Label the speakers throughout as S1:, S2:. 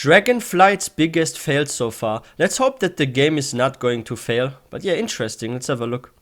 S1: Dragonflight's biggest fail so far. Let's hope that the game is not going to fail. But yeah, interesting. Let's have a look.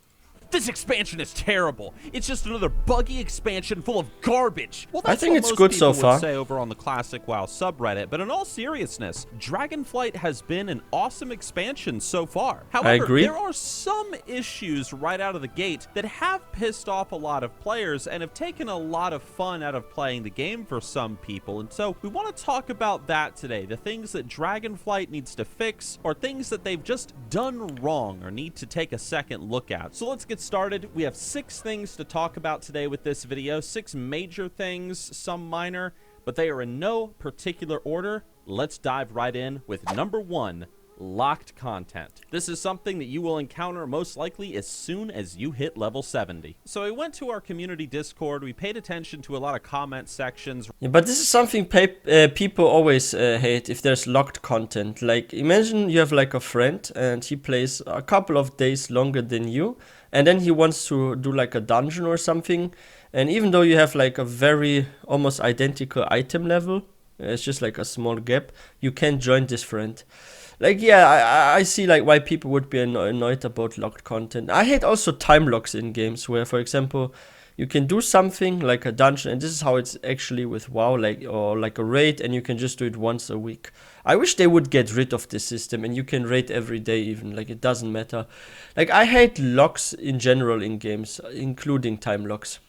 S2: This expansion is terrible. It's just another buggy expansion full of garbage. Well, that's
S1: I think
S2: what
S1: it's
S2: most
S1: good
S2: people
S1: so far.
S2: would say over on the Classic WoW subreddit, but in all seriousness, Dragonflight has been an awesome expansion so far. However,
S1: I agree.
S2: there are some issues right out of the gate that have pissed off a lot of players and have taken a lot of fun out of playing the game for some people. And so we want to talk about that today, the things that Dragonflight needs to fix or things that they've just done wrong or need to take a second look at. So let's get started. We have 6 things to talk about today with this video, 6 major things, some minor, but they are in no particular order. Let's dive right in with number 1, locked content. This is something that you will encounter most likely as soon as you hit level 70. So I went to our community Discord, we paid attention to a lot of comment sections.
S1: Yeah, but this is something people always hate if there's locked content. Like, imagine you have like a friend and he plays a couple of days longer than you, and then he wants to do like a dungeon or something, and even though you have like a very almost identical item level, it's just like a small gap, you can't join this friend. Like, yeah, I see like why people would be annoyed about locked content. I hate also time locks in games where, for example, you can do something like a dungeon, and this is how it's actually with WoW, like, or like a raid, and you can just do it once a week. I wish they would get rid of this system and you can raid every day even, like it doesn't matter. Like, I hate locks in general in games, including time locks.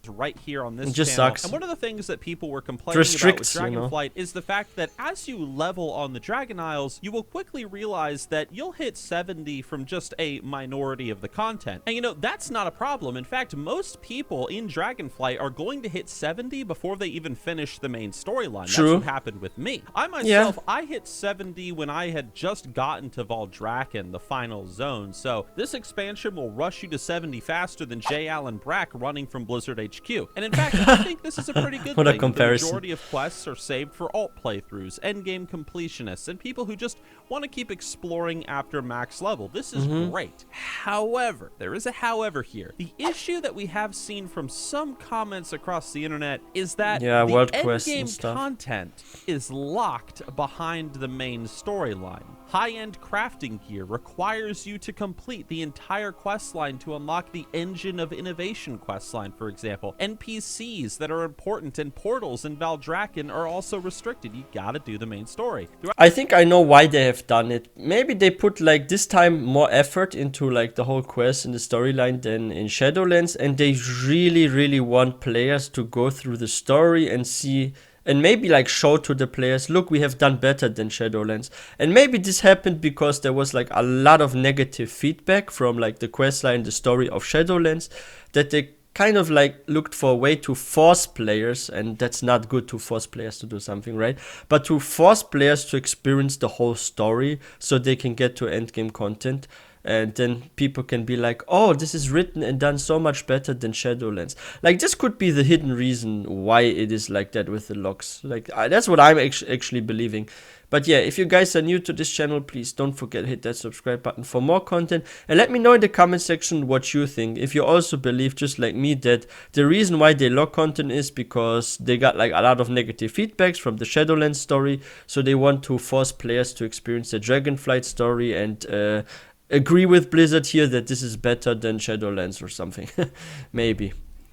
S2: Right here on this
S1: It just
S2: channel.
S1: sucks.
S2: And one of the things that people were complaining about with
S1: restricts, you know.
S2: Dragonflight is the fact that as you level on the Dragon Isles, you will quickly realize that you'll hit 70 from just a minority of the content. And you know, that's not a problem. In fact, most people in Dragonflight are going to hit 70 before they even finish the main storyline.
S1: True.
S2: That's what happened with me. I myself, I hit 70 when I had just gotten to Valdrakken, the final zone. So this expansion will rush you to 70 faster than J. Allen Brack running from Blizzard HQ. And in fact, I think this is a pretty good
S1: What a
S2: thing.
S1: comparison.
S2: The majority of quests are saved for alt playthroughs, endgame completionists, and people who just want to keep exploring after max level. This is great. However, there is a however here. The issue that we have seen from some comments across the internet is that the
S1: world quests and
S2: endgame
S1: stuff.
S2: content is locked behind the main storyline. High-end crafting gear requires you to complete the entire questline to unlock the Engine of Innovation questline, for example. NPCs that are important and portals in Valdrakken are also restricted. You gotta do the main story.
S1: I think I know why they have done it. Maybe they put like this time more effort into like the whole quest and the storyline than in Shadowlands, and they really want players to go through the story and see, and maybe like show to the players, look, we have done better than Shadowlands. And maybe this happened because there was like a lot of negative feedback from like the questline, the story of Shadowlands, that they kind of like looked for a way to force players, and that's not good to force players to do something, right? But to force players to experience the whole story so they can get to endgame content. And then people can be like, oh, this is written and done so much better than Shadowlands. Like, this could be the hidden reason why it is like that with the locks. Like, that's what I'm actually believing. But yeah, if you guys are new to this channel, please don't forget to hit that subscribe button for more content. And let me know in the comment section what you think. If you also believe, just like me, that the reason why they lock content is because they got like a lot of negative feedbacks from the Shadowlands story. So they want to force players to experience the Dragonflight story and agree with Blizzard here that this is better than Shadowlands or something. Maybe.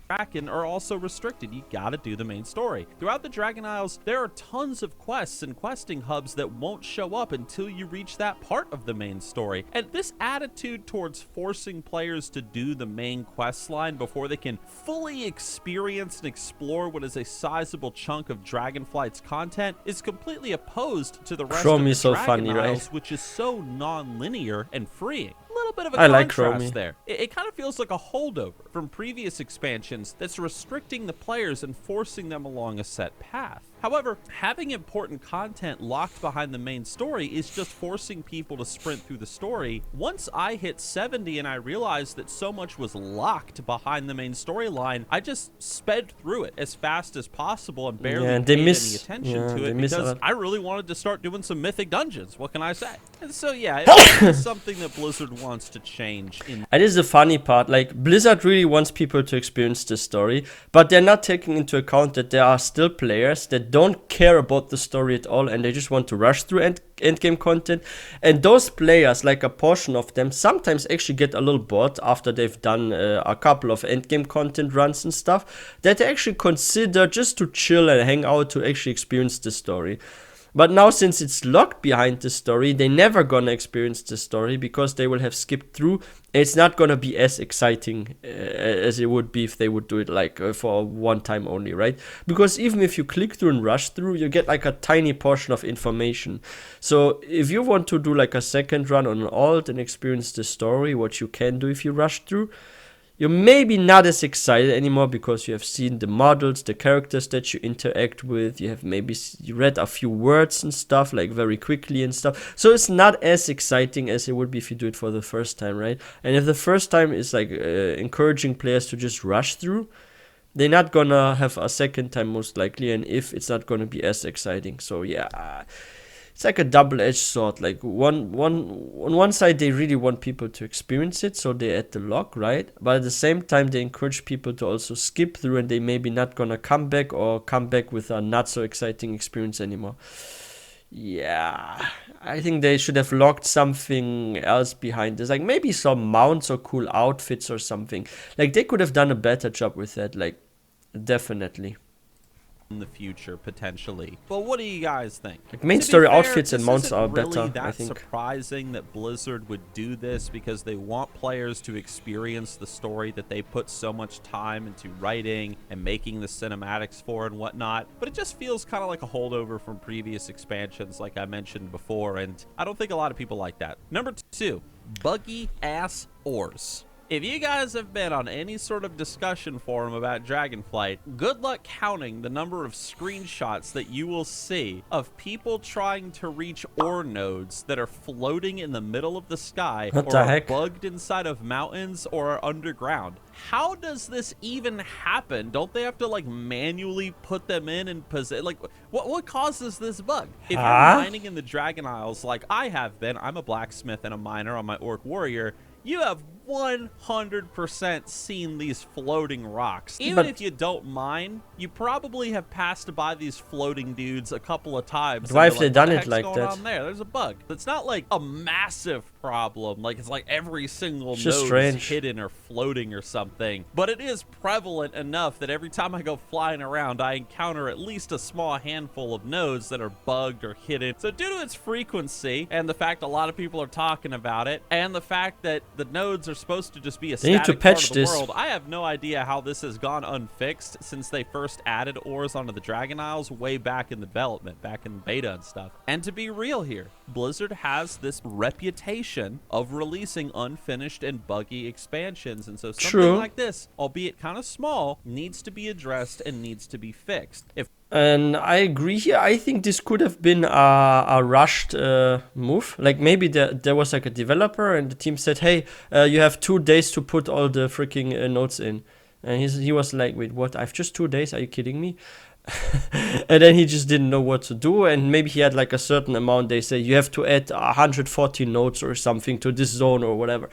S2: Dragon are also restricted. You gotta do the main story. Throughout the Dragon Isles, there are tons of quests and questing hubs that won't show up until you reach that part of the main story. And this attitude towards forcing players to do the main quest line before they can fully experience and explore what is a sizable chunk of Dragonflight's content is completely opposed to the rest of the Dragon Isles, which is so non-linear and freeing. Little bit of a contrast there. It kind of feels like a holdover from previous expansions that's restricting the players and forcing them along a set path. However, having important content locked behind the main story is just forcing people to sprint through the story. Once I hit 70 and I realized that so much was locked behind the main storyline, I just sped through it as fast as possible and barely paid any attention to it because I really wanted to start doing some mythic dungeons. What can I say? And so yeah, it's something that Blizzard wants to change.
S1: That is the funny part. Like, Blizzard really wants people to experience the story, but they're not taking into account that there are still players that don't care about the story at all, and they just want to rush through end game content. And those players, like a portion of them, sometimes actually get a little bored after they've done a couple of end game content runs and stuff, that they actually consider just to chill and hang out to actually experience the story. But now, since it's locked behind the story, they're never gonna experience the story because they will have skipped through. It's not gonna be as exciting as it would be if they would do it like for one time only, right? Because even if you click through and rush through, you get like a tiny portion of information. So if you want to do like a second run on an alt and experience the story, what you can do if you rush through, you're maybe not as excited anymore because you have seen the models, the characters that you interact with. You have maybe read a few words and stuff, like very quickly and stuff. So it's not as exciting as it would be if you do it for the first time, right? And if the first time is like encouraging players to just rush through, they're not gonna have a second time most likely. And if it's not gonna be as exciting. So yeah. It's like a double-edged sword. Like on one side, they really want people to experience it, so they add the lock, right? But at the same time, they encourage people to also skip through, and they maybe not gonna come back or come back with a not so exciting experience anymore. Yeah, I think they should have locked something else behind this, like maybe some mounts or cool outfits or something. Like they could have done a better job with that. Like definitely.
S2: In the future potentially. But what do you guys think?
S1: Like main story outfits and mounts are better,
S2: that
S1: I think.
S2: Surprising that Blizzard would do this because they want players to experience the story that they put so much time into writing and making the cinematics for and whatnot. But it just feels kind of like a holdover from previous expansions, like I mentioned before, and I don't think a lot of people like that. Number 2, buggy ass ores. If you guys have been on any sort of discussion forum about Dragonflight, good luck counting the number of screenshots that you will see of people trying to reach ore nodes that are floating in the middle of the sky or are bugged inside of mountains or are underground. How does this even happen? Don't they have to like manually put them in and position? Like what causes this bug? If you're mining in the Dragon Isles like I have been, I'm a blacksmith and a miner on my Orc Warrior, you have 100% seen these floating rocks. Even if you don't mine, you probably have passed by these floating dudes a couple of times.
S1: Why have they done it like that?
S2: On there? There's a bug. It's not like a massive problem. Like it's like every single node is hidden or floating or something. But it is prevalent enough that every time I go flying around, I encounter at least a small handful of nodes that are bugged or hidden. So due to its frequency and the fact a lot of people are talking about it and the fact that the nodes are supposed to just be a static part of the world, I have no idea how this has gone unfixed since they first added ores onto the Dragon Isles way back in development, back in beta and stuff. And to be real here, Blizzard has this reputation of releasing unfinished and buggy expansions, and so something like this, albeit kind of small, needs to be addressed and needs to be fixed.
S1: And I agree here. I think this could have been a rushed move. Like maybe there was like a developer and the team said, hey, you have 2 days to put all the freaking nodes in. And he was like, wait, what? I have just 2 days? Are you kidding me? And then he just didn't know what to do, and maybe he had like a certain amount. They say you have to add 140 nodes or something to this zone or whatever,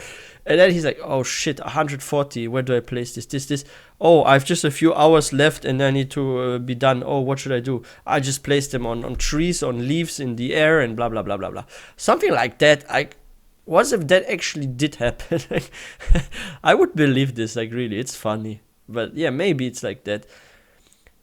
S1: and then he's like, oh shit, 140, where do I place this? Oh, I have just a few hours left and I need to be done. Oh, what should I do? I just place them on trees, on leaves in the air, and blah blah blah blah blah, something like that. What if that actually did happen? I would believe this, like really, it's funny, but yeah, maybe it's like that.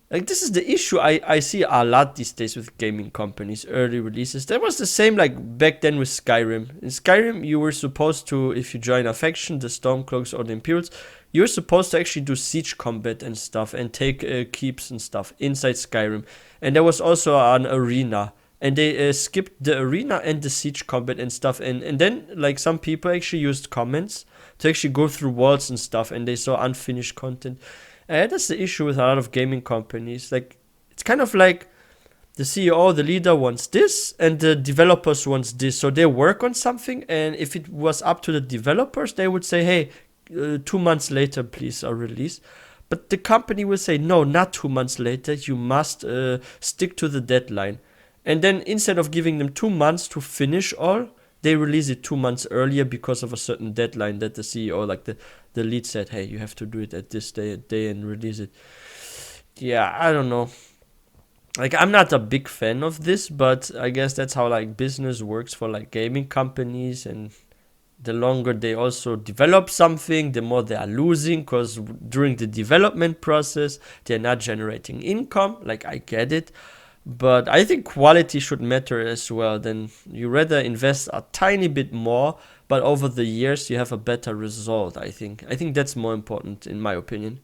S1: Like, this is the issue I see a lot these days with gaming companies, early releases. That was the same like back then with Skyrim. In Skyrim, you were supposed to, if you join a faction, the Stormcloaks or the Imperials, you were supposed to actually do siege combat and stuff and take keeps and stuff inside Skyrim. And there was also an arena. And they skipped the arena and the siege combat and stuff. And then, like, some people actually used comments to actually go through walls and stuff, and they saw unfinished content. That's the issue with a lot of gaming companies. Like, it's kind of like the CEO, the leader wants this, and the developers wants this. So they work on something, and if it was up to the developers, they would say, hey, 2 months later, please, a release. But the company will say, no, not 2 months later. You must stick to the deadline. And then instead of giving them 2 months to finish all, they release it 2 months earlier because of a certain deadline that the CEO, like the lead said, hey, you have to do it at this day and release it. Yeah, I don't know. like I'm not a big fan of this, but I guess that's how like business works for like gaming companies, and the longer they also develop something, the more they are losing because during the development process they're not generating income. Like I get it, but I think quality should matter as well. Then you rather invest a tiny bit more, but over the years you have a better result. I think that's more important in my opinion.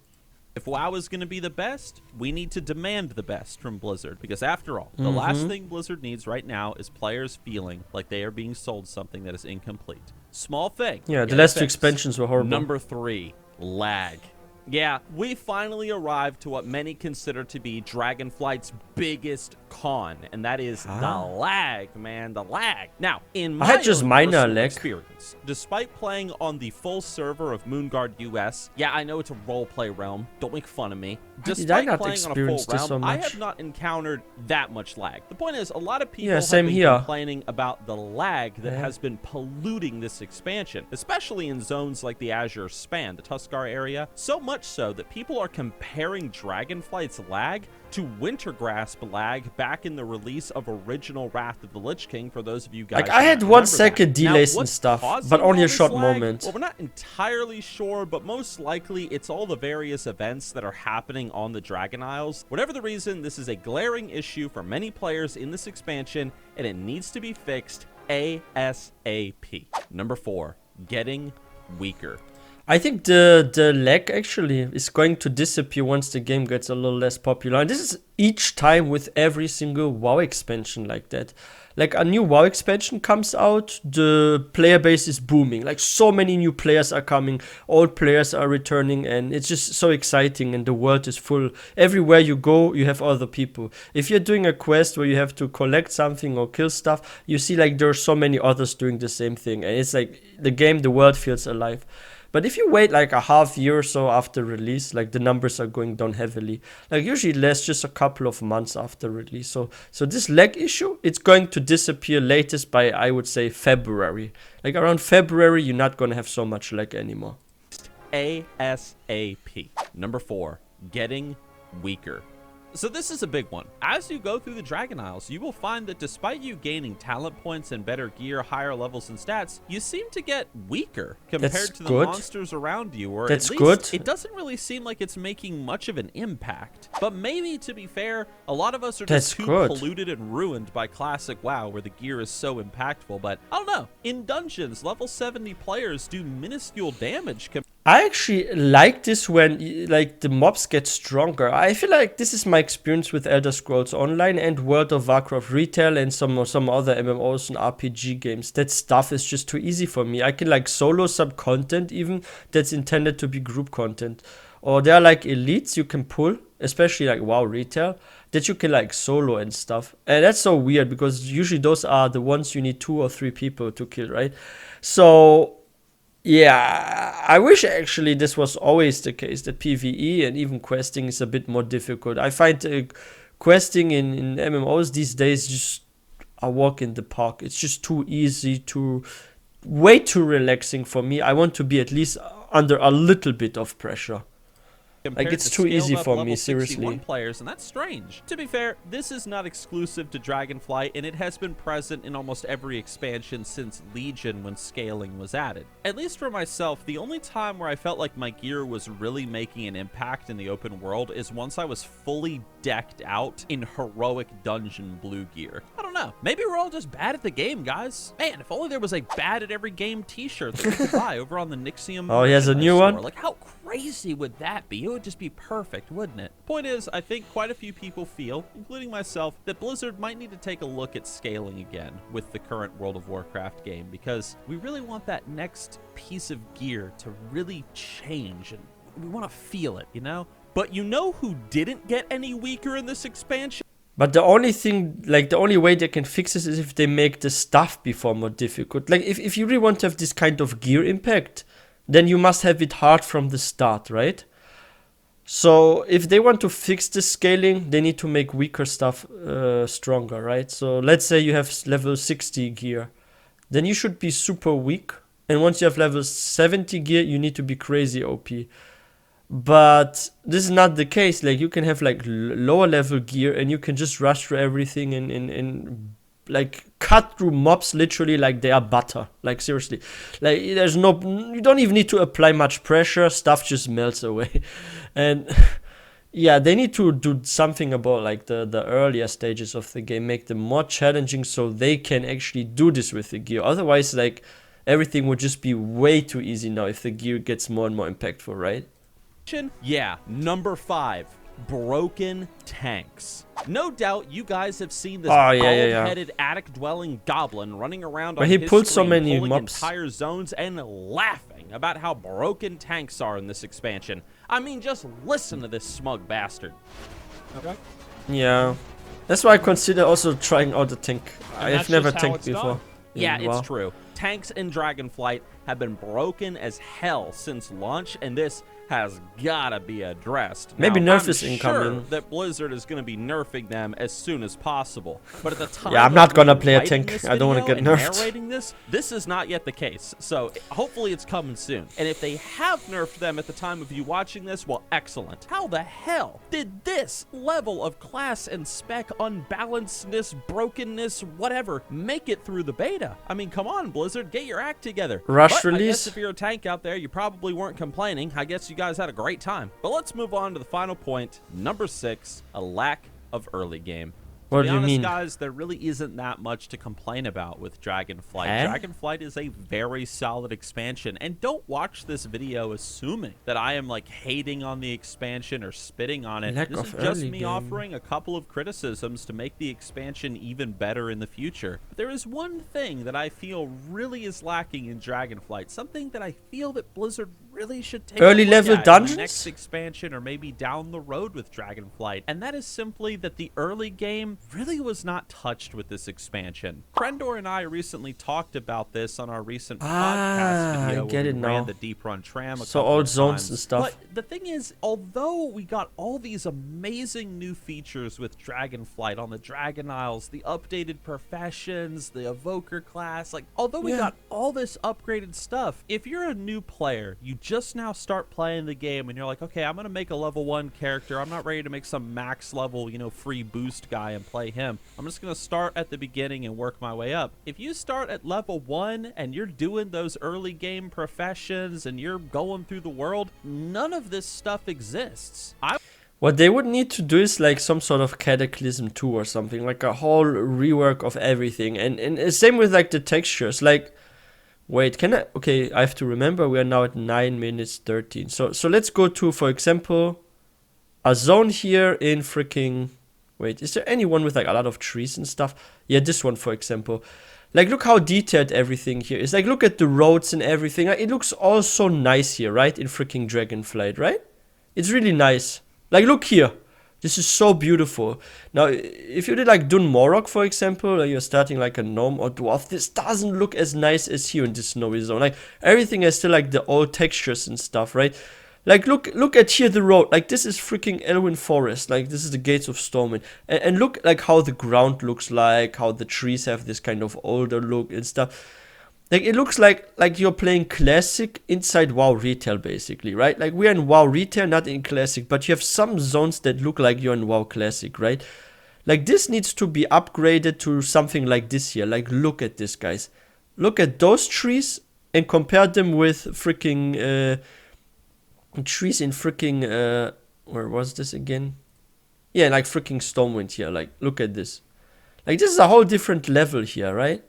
S2: If WoW is going to be the best, we need to demand the best from Blizzard, because after all, the last thing Blizzard needs right now is players feeling like they are being sold something that is incomplete. Small thing.
S1: Yeah, the
S2: get it
S1: last two
S2: fixed.
S1: expansions were horrible.
S2: Number 3, lag. Yeah, we finally arrived to what many consider to be Dragonflight's biggest con, and that is the lag, man, the lag. Now, in my
S1: I had just
S2: own
S1: minor
S2: personal
S1: lag.
S2: experience, despite playing on the full server of Moonguard US, yeah, I know it's a roleplay realm, don't make fun of me.
S1: Did I
S2: Despite
S1: not
S2: playing on a full
S1: experience this so
S2: realm, I
S1: much?
S2: have not encountered that much lag. The point is, a lot of people
S1: Yeah,
S2: have
S1: same
S2: been
S1: here.
S2: complaining about the lag that
S1: Yeah.
S2: has been polluting this expansion, especially in zones like the Azure Span, the Tuscar area, so much so that people are comparing Dragonflight's lag to Wintergrasp lag back in the release of original Wrath of the Lich King, for those of you guys
S1: Like
S2: who
S1: I had
S2: might
S1: 1
S2: remember
S1: second
S2: that. Now,
S1: delays and
S2: what's
S1: stuff,
S2: causing
S1: but
S2: all
S1: only a
S2: this
S1: short
S2: lag?
S1: moment.
S2: Well, we're not entirely sure, but most likely it's all the various events that are happening on the Dragon Isles. Whatever the reason, this is a glaring issue for many players in this expansion, and it needs to be fixed ASAP. Number 4, getting weaker.
S1: I think the lag actually is going to disappear once the game gets a little less popular. And this is each time with every single WoW expansion like that. Like a new WoW expansion comes out, the player base is booming. Like so many new players are coming, old players are returning, and it's just so exciting and the world is full. Everywhere you go, you have other people. If you're doing a quest where you have to collect something or kill stuff, you see like there are so many others doing the same thing. And it's like the world feels alive. But if you wait like a half year or so after release, like the numbers are going down heavily. Like usually lasts just a couple of months after release. So this lag issue, it's going to disappear latest by, I would say, February. Like around February, you're not going to have so much lag anymore.
S2: ASAP. Number 4, getting weaker. So this is a big one. As you go through the Dragon Isles, you will find that despite you gaining talent points and better gear, higher levels and stats, you seem to get weaker compared to the monsters around you, or
S1: That's
S2: at least
S1: good.
S2: it doesn't really seem like it's making much of an impact. But maybe, to be fair, a lot of us are
S1: That's
S2: just too
S1: good.
S2: polluted and ruined by classic WoW, where the gear is so impactful. But I don't know. In dungeons, level 70 players do minuscule damage
S1: I actually like this when like the mobs get stronger. I feel like this is my experience with Elder Scrolls Online and World of Warcraft Retail and some other MMOs and RPG games. That stuff is just too easy for me. I can like solo some content even that's intended to be group content. Or there are like elites you can pull, especially like WoW Retail, that you can like solo and stuff. And that's so weird because usually those are the ones you need 2 or 3 people to kill, right? So yeah, I wish actually this was always the case, that PvE and even questing is a bit more difficult. I find questing in MMOs these days just a walk in the park. It's just too easy, way too relaxing for me. I want to be at least under a little bit of pressure. Like it's too easy for me, seriously.
S2: Players, and that's strange. To be fair, this is not exclusive to Dragonflight, and it has been present in almost every expansion since Legion when scaling was added. At least for myself, the only time where I felt like my gear was really making an impact in the open world is once I was fully decked out in heroic dungeon blue gear. I don't know. Maybe we're all just bad at the game, guys. Man, if only there was a bad at every game t-shirt that we could buy over on the Nixxiom.
S1: Oh, he has a new one?
S2: Like, how crazy would that be? It would just be perfect, wouldn't it? Point is, I think quite a few people feel, including myself, that Blizzard might need to take a look at scaling again with the current World of Warcraft game, because we really want that next piece of gear to really change, and we want to feel it, you know? But you know who didn't get any weaker in this expansion?
S1: But the only thing, like the only way they can fix this is if they make the stuff before more difficult. Like if you really want to have this kind of gear impact, then you must have it hard from the start, right? So if they want to fix the scaling, they need to make weaker stuff stronger, right? So let's say you have level 60 gear, then you should be super weak. And once you have level 70 gear, you need to be crazy OP. But this is not the case. Like, you can have like lower level gear and you can just rush through everything and like cut through mobs literally like they are butter. Like, seriously. Like, there's no, you don't even need to apply much pressure. Stuff just melts away. And yeah, they need to do something about like the earlier stages of the game, make them more challenging so they can actually do this with the gear. Otherwise, like, everything would just be way too easy now if the gear gets more and more impactful, right?
S2: Yeah, number 5, broken tanks. No doubt you guys have seen this bald-headed attic-dwelling goblin running around on his
S1: pulls so
S2: screen,
S1: many
S2: pulling
S1: mobs.
S2: entire zones and laughing about how broken tanks are in this expansion. I mean, just listen to this smug bastard.
S3: Okay.
S1: Yeah, that's why I consider also trying out a tank. I have never tanked before.
S2: Yeah, it's true. Tanks in Dragonflight have been broken as hell since launch, and this has gotta be addressed.
S1: Maybe
S2: now,
S1: nerf is incoming.
S2: Sure that Blizzard is gonna be nerfing them as soon as possible, but at the time,
S1: yeah, I'm not gonna play a tank. I don't want to get nerfed.
S2: Narrating this is not yet the case. So hopefully it's coming soon. And if they have nerfed them at the time of you watching this, well, excellent. How the hell did this level of class and spec unbalancedness, brokenness, whatever, make it through the beta? I mean, come on, Blizzard, get your act together.
S1: Rush
S2: but I
S1: release.
S2: guess if you're a tank out there, you probably weren't complaining. I guess you guys had a great time. But let's move on to the final point, number 6, a lack of early game.
S1: What
S2: To
S1: do
S2: be
S1: you
S2: honest,
S1: mean?
S2: guys, there really isn't that much to complain about with Dragonflight. Dragonflight is a very solid expansion, and don't watch this video assuming that I am like hating on the expansion or spitting on it.
S1: Lack
S2: This
S1: of
S2: is just
S1: early
S2: me
S1: game.
S2: offering a couple of criticisms to make the expansion even better in the future. But there is one thing that I feel really is lacking in Dragonflight, something that I feel that Blizzard really should take
S1: Early
S2: a look
S1: level
S2: at in
S1: dungeons?
S2: the next expansion or maybe down the road with Dragonflight, and that is simply that the early game really was not touched with this expansion. Krendor and I recently talked about this on our recent podcast video
S1: I get
S2: where
S1: it
S2: we
S1: now.
S2: ran the deep run tram a
S1: So
S2: couple
S1: all
S2: of
S1: zones
S2: times.
S1: and stuff.
S2: But the thing is, although we got all these amazing new features with Dragonflight on the Dragon Isles, the updated professions, the evoker class, like although we got all this upgraded stuff, if you're a new player, you just now start playing the game and you're like, okay, I'm gonna make a level 1 character. I'm not ready to make some max level, you know, free boost guy and play him. I'm just gonna start at the beginning and work my way up. If you start at level 1 and you're doing those early game professions and you're going through the world, none of this stuff exists.
S1: What they would need to do is like some sort of Cataclysm 2 or something, like a whole rework of everything. And same with like the textures. Like, wait, can I? Okay, I have to remember we are now at 9 minutes 13. So let's go to, for example, a zone here in freaking. Wait, is there anyone with like a lot of trees and stuff? Yeah, this one, for example. Like, look how detailed everything here is. Like, look at the roads and everything. It looks all so nice here, right? In freaking Dragonflight, right? It's really nice. Like, look here. This is so beautiful. Now, if you did like Dun Morok, for example, or you're starting like a gnome or dwarf, this doesn't look as nice as here in this snowy zone. Like, everything has still like the old textures and stuff, right? Like, look at here the road. Like, this is freaking Elwyn Forest. Like, this is the Gates of Stormwind. And look like how the ground looks like, how the trees have this kind of older look and stuff. Like, it looks like you're playing Classic inside WoW Retail, basically, right? Like, we're in WoW Retail, not in Classic, but you have some zones that look like you're in WoW Classic, right? Like, this needs to be upgraded to something like this here. Like, look at this, guys. Look at those trees and compare them with freaking trees in freaking where was this again? Yeah, like freaking Stormwind here. Like, look at this. Like, this is a whole different level here, right?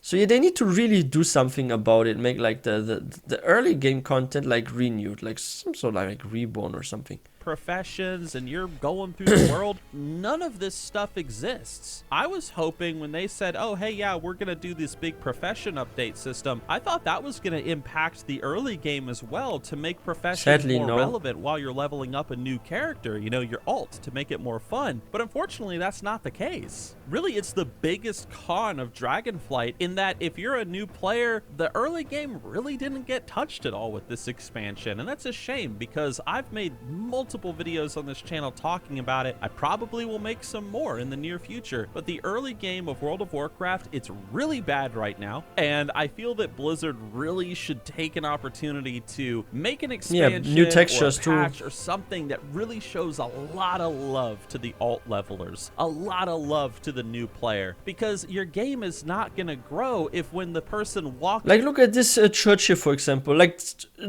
S1: So yeah, they need to really do something about it. Make like the early game content like renewed, like some sort of like reborn or something.
S2: Professions and you're going through the world, none of this stuff exists. I was hoping when they said, oh hey, yeah, we're gonna do this big profession update system, I thought that was gonna impact the early game as well to make professions
S1: Sadly,
S2: more
S1: no.
S2: relevant while you're leveling up a new character, you know, your alt, to make it more fun. But unfortunately, that's not the case. Really, it's the biggest con of Dragonflight in that if you're a new player, the early game really didn't get touched at all with this expansion, and that's a shame because I've made multiple multiple videos on this channel talking about it. I probably will make some more in the near future, but the early game of World of Warcraft, it's really bad right now, and I feel that Blizzard really should take an opportunity to make an expansion,
S1: new textures
S2: or a patch or something that really shows a lot of love to the alt levelers, a lot of love to the new player, because your game is not gonna grow if when the person walks...
S1: Like, look at this church here, for example. Like,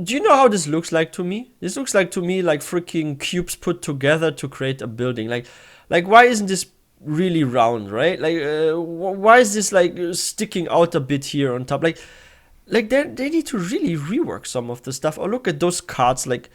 S1: do you know how this looks like to me? This looks like to me like freaking cubes put together to create a building. Like why isn't this really round, right? Like, why is this like sticking out a bit here on top? Like they need to really rework some of the stuff. Or look at those cards. Like,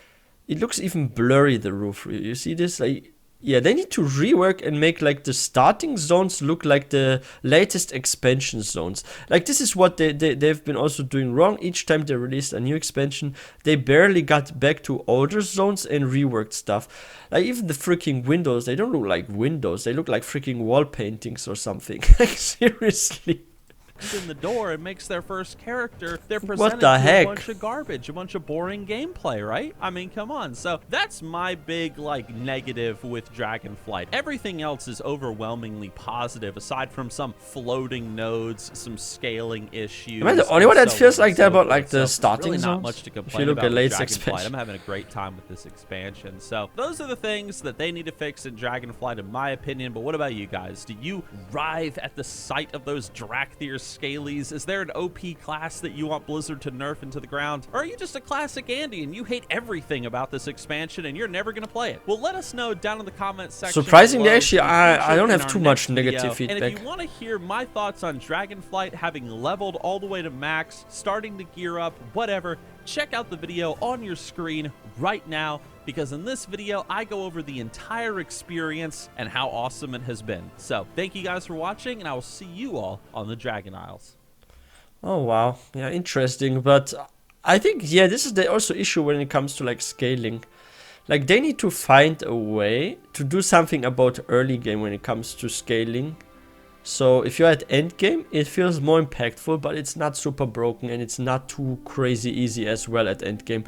S1: it looks even blurry, the roof. You see this? Like, yeah, they need to rework and make like the starting zones look like the latest expansion zones. Like, this is what they've been also doing wrong. Each time they released a new expansion, they barely got back to older zones and reworked stuff. Like, even the freaking windows, they don't look like windows. They look like freaking wall paintings or something. Like, seriously.
S2: In the door and makes their first character, they're presented
S1: What the heck?
S2: a bunch of garbage, a bunch of boring gameplay, right? I mean, come on. So that's my big like negative with Dragonflight. Everything else is overwhelmingly positive, aside from some floating nodes, some scaling issues.
S1: Am I the only one that feels like that about like the starting
S2: really
S1: zones?
S2: not much to complain
S1: if you look
S2: about
S1: at late
S2: with Dragonflight.
S1: expansion.
S2: I'm having a great time with this expansion. So those are the things that they need to fix in Dragonflight, in my opinion. But what about you guys? Do you writhe at the sight of those Drakthir scalies? Is there an OP class that you want Blizzard to nerf into the ground? Or are you just a classic Andy and you hate everything about this expansion and you're never going to play it? Well, let us know down in the comments section.
S1: Surprisingly,
S2: below.
S1: actually, I don't have too much
S2: Video.
S1: negative feedback.
S2: And if you want to hear my thoughts on Dragonflight, having leveled all the way to max, starting to gear up, whatever, check out the video on your screen right now, because in this video, I go over the entire experience and how awesome it has been. So thank you guys for watching, and I will see you all on the Dragon Isles.
S1: Oh, wow. Yeah, interesting. But I think, yeah, this is the also issue when it comes to like scaling. Like, they need to find a way to do something about early game when it comes to scaling. So if you're at end game, it feels more impactful, but it's not super broken and it's not too crazy easy as well at end game.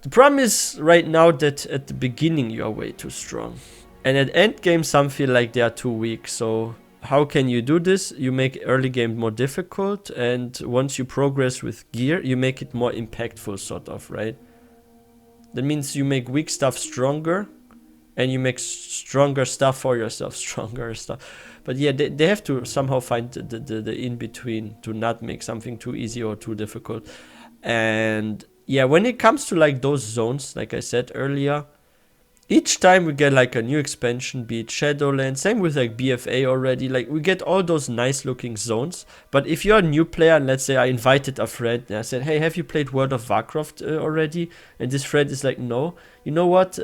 S1: The problem is right now that at the beginning you are way too strong. And at end game, some feel like they are too weak. So how can you do this? You make early game more difficult, and once you progress with gear, you make it more impactful, sort of, right? That means you make weak stuff stronger, and you make stronger stuff for yourself stronger stuff. But yeah, they have to somehow find the in-between to not make something too easy or too difficult. And yeah, when it comes to like those zones, like I said earlier, each time we get like a new expansion, be it Shadowlands, same with like BFA already, like we get all those nice looking zones. But if you're a new player, and let's say I invited a friend and I said, hey, have you played World of Warcraft already? And this friend is like, no. You know what?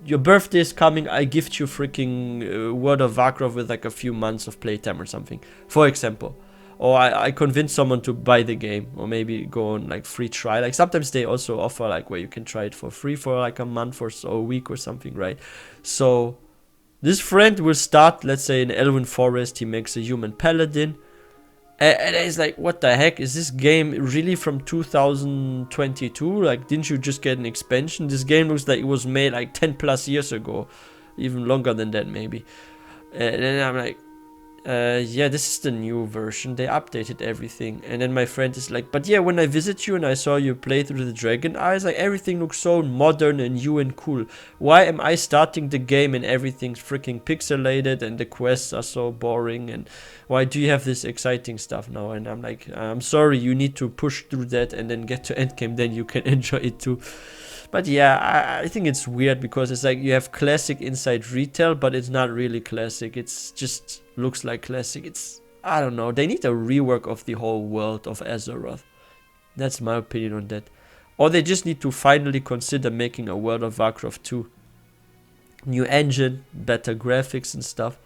S1: Your birthday is coming, I gift you freaking World of Warcraft with like a few months of playtime or something, for example. Or I convince someone to buy the game, or maybe go on like free trial. Like sometimes they also offer like where you can try it for free for like a month or so, a week or something, right? So this friend will start, let's say in Elven Forest, he makes a human paladin. And it's like, what the heck, is this game really from 2022? Like, didn't you just get an expansion? This game looks like it was made like 10 plus years ago, even longer than that maybe. And then I'm like, yeah, this is the new version, they updated everything. And then my friend is like, but yeah, when I visit you and I saw you play through the Dragon Eyes, like everything looks so modern and new and cool. Why am I starting the game and everything's freaking pixelated and the quests are so boring, and why do you have this exciting stuff now? And I'm like, I'm sorry, you need to push through that and then get to endgame, then you can enjoy it too. But yeah, I think it's weird because it's like you have classic inside retail, but it's not really classic. It's just looks like classic. It's, I don't know. They need a rework of the whole world of Azeroth. That's my opinion on that. Or they just need to finally consider making a World of Warcraft 2. New engine, better graphics and stuff.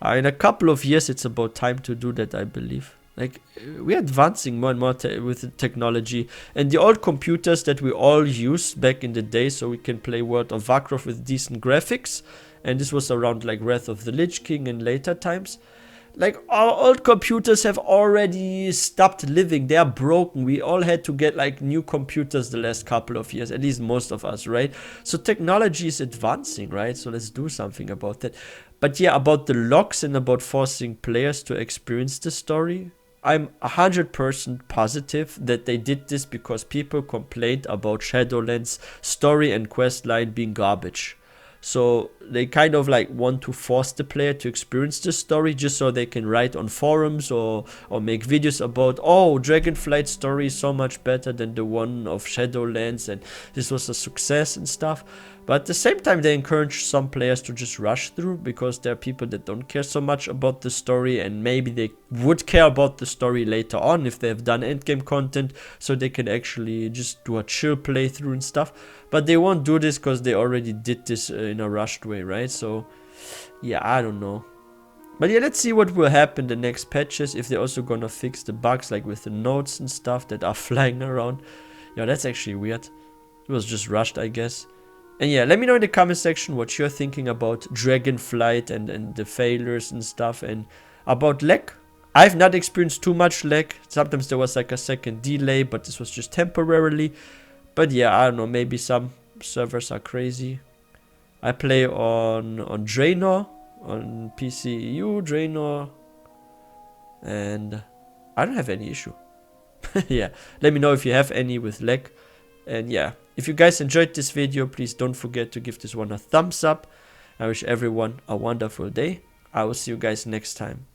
S1: In a couple of years, it's about time to do that, I believe. Like, we're advancing more and more with the technology, and the old computers that we all used back in the day so we can play World of Warcraft with decent graphics, and this was around like Wrath of the Lich King in later times. Like, our old computers have already stopped living. They are broken. We all had to get like new computers the last couple of years, at least most of us, right? So technology is advancing, right? So let's do something about that. But yeah, about the locks and about forcing players to experience the story, I'm 100% positive that they did this because people complained about Shadowlands story and quest line being garbage. So they kind of like want to force the player to experience the story just so they can write on forums or make videos about, oh, Dragonflight story is so much better than the one of Shadowlands and this was a success and stuff. But at the same time, they encourage some players to just rush through because there are people that don't care so much about the story, and maybe they would care about the story later on if they have done endgame content, so they can actually just do a chill playthrough and stuff. But they won't do this because they already did this in a rushed way, right? So yeah, I don't know. But yeah, let's see what will happen the next patches, if they're also gonna fix the bugs like with the notes and stuff that are flying around. Yeah, that's actually weird. It was just rushed, I guess. And yeah, let me know in the comment section what you're thinking about Dragonflight and the failures and stuff, and about lag. I've not experienced too much lag. Sometimes there was like a second delay, but this was just temporarily. But yeah, I don't know, maybe some servers are crazy. I play on Draenor, on PCEU, Draenor, and I don't have any issue. Yeah, let me know if you have any with lag. And yeah, if you guys enjoyed this video, please don't forget to give this one a thumbs up. I wish everyone a wonderful day. I will see you guys next time.